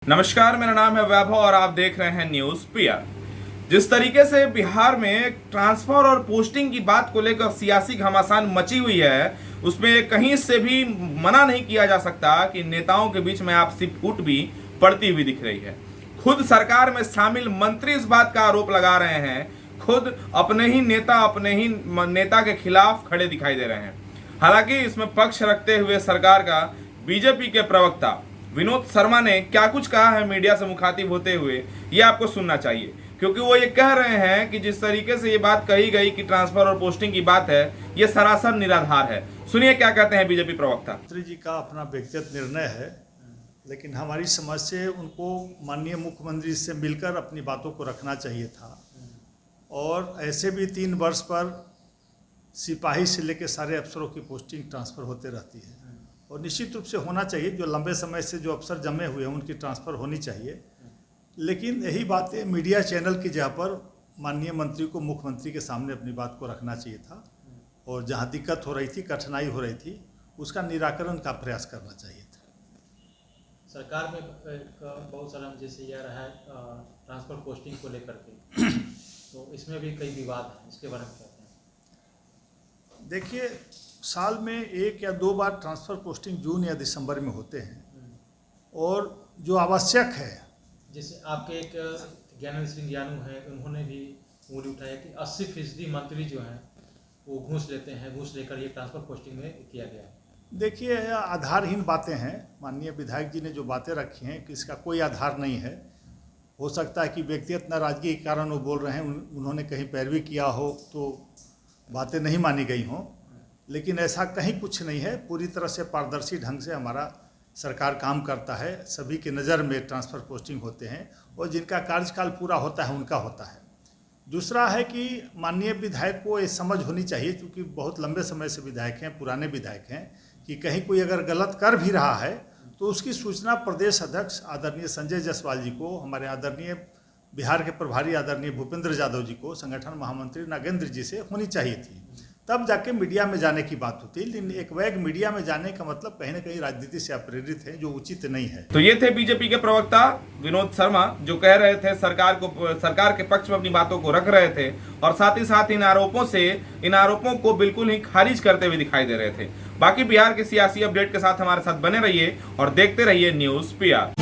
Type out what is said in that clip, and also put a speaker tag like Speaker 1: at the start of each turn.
Speaker 1: नमस्कार, मेरा नाम है वैभव और आप देख रहे हैं न्यूज पीआर। जिस तरीके से बिहार में ट्रांसफर और पोस्टिंग की बात को लेकर सियासी घमासान मची हुई है, उसमें कहीं से भी मना नहीं किया जा सकता कि नेताओं के बीच में आपसी फूट भी पड़ती हुई दिख रही है। खुद सरकार में शामिल मंत्री इस बात का आरोप लगा रहे हैं, खुद अपने ही नेता के खिलाफ खड़े दिखाई दे रहे हैं। हालांकि इसमें पक्ष रखते हुए सरकार का बीजेपी के प्रवक्ता विनोद शर्मा ने क्या कुछ कहा है मीडिया से मुखातिब होते हुए, ये आपको सुनना चाहिए, क्योंकि वो ये कह रहे हैं कि जिस तरीके से ये बात कही गई कि ट्रांसफर और पोस्टिंग की बात है, ये सरासर निराधार है। सुनिए क्या कहते हैं बीजेपी प्रवक्ता।
Speaker 2: मंत्री जी का अपना व्यक्तिगत निर्णय है, लेकिन हमारी समझ से उनको माननीय मुख्यमंत्री से मिलकर अपनी बातों को रखना चाहिए था। और ऐसे भी 3 वर्ष पर सिपाही से लेकर सारे अफसरों की पोस्टिंग ट्रांसफ़र होते रहती है और निश्चित रूप से होना चाहिए। जो लंबे समय से जो अफसर जमे हुए हैं उनकी ट्रांसफ़र होनी चाहिए। लेकिन यही बातें मीडिया चैनल की जगह पर माननीय मंत्री को मुख्यमंत्री के सामने अपनी बात को रखना चाहिए था और जहां दिक्कत हो रही थी, कठिनाई हो रही थी, उसका निराकरण का प्रयास करना चाहिए था।
Speaker 3: सरकार में बहुत सारा जैसे यह रहा है ट्रांसफर पोस्टिंग को लेकर के तो इसमें भी कई विवाद हैं, इसके बारे में कहते हैं।
Speaker 2: देखिए, साल में 1 या 2 बार ट्रांसफ़र पोस्टिंग जून या दिसंबर में होते हैं और जो आवश्यक है,
Speaker 3: जैसे आपके एक ज्ञानेंद्र सिंह यानू हैं, उन्होंने भी उंगली उठाया कि 80% मंत्री जो हैं वो घूस लेते हैं, घूस लेकर ये ट्रांसफर पोस्टिंग में किया गया है।
Speaker 2: देखिए, यह आधारहीन बातें हैं। माननीय विधायक जी ने जो बातें रखी हैं कि इसका कोई आधार नहीं है। हो सकता है कि व्यक्तिगत नाराजगी के कारण वो बोल रहे हैं, उन्होंने कहीं पैरवी किया हो तो बातें नहीं मानी गई हों, लेकिन ऐसा कहीं कुछ नहीं है। पूरी तरह से पारदर्शी ढंग से हमारा सरकार काम करता है। सभी के नज़र में ट्रांसफ़र पोस्टिंग होते हैं और जिनका कार्यकाल पूरा होता है उनका होता है। दूसरा है कि माननीय विधायक को ये समझ होनी चाहिए, क्योंकि बहुत लंबे समय से विधायक हैं, पुराने विधायक हैं, कि कहीं कोई अगर गलत कर भी रहा है तो उसकी सूचना प्रदेश अध्यक्ष आदरणीय संजय जायसवाल जी को, हमारे आदरणीय बिहार के प्रभारी आदरणीय भूपेंद्र यादव जी को, संगठन महामंत्री नागेंद्र जी से होनी चाहिए थी, तब जाके मीडिया में जाने की बात होती है। लेकिन एक वैग मीडिया में जाने का मतलब कहीं ना कहीं राजनीति से प्रेरित है, जो उचित नहीं है।
Speaker 1: तो ये थे बीजेपी के प्रवक्ता विनोद शर्मा, जो कह रहे थे सरकार के पक्ष में अपनी बातों को रख रहे थे और साथ ही साथ इन आरोपों को बिल्कुल ही खारिज करते हुए दिखाई दे रहे थे। बाकी बिहार के सियासी अपडेट के साथ हमारे साथ बने रहिए और देखते रहिए न्यूज पीआर।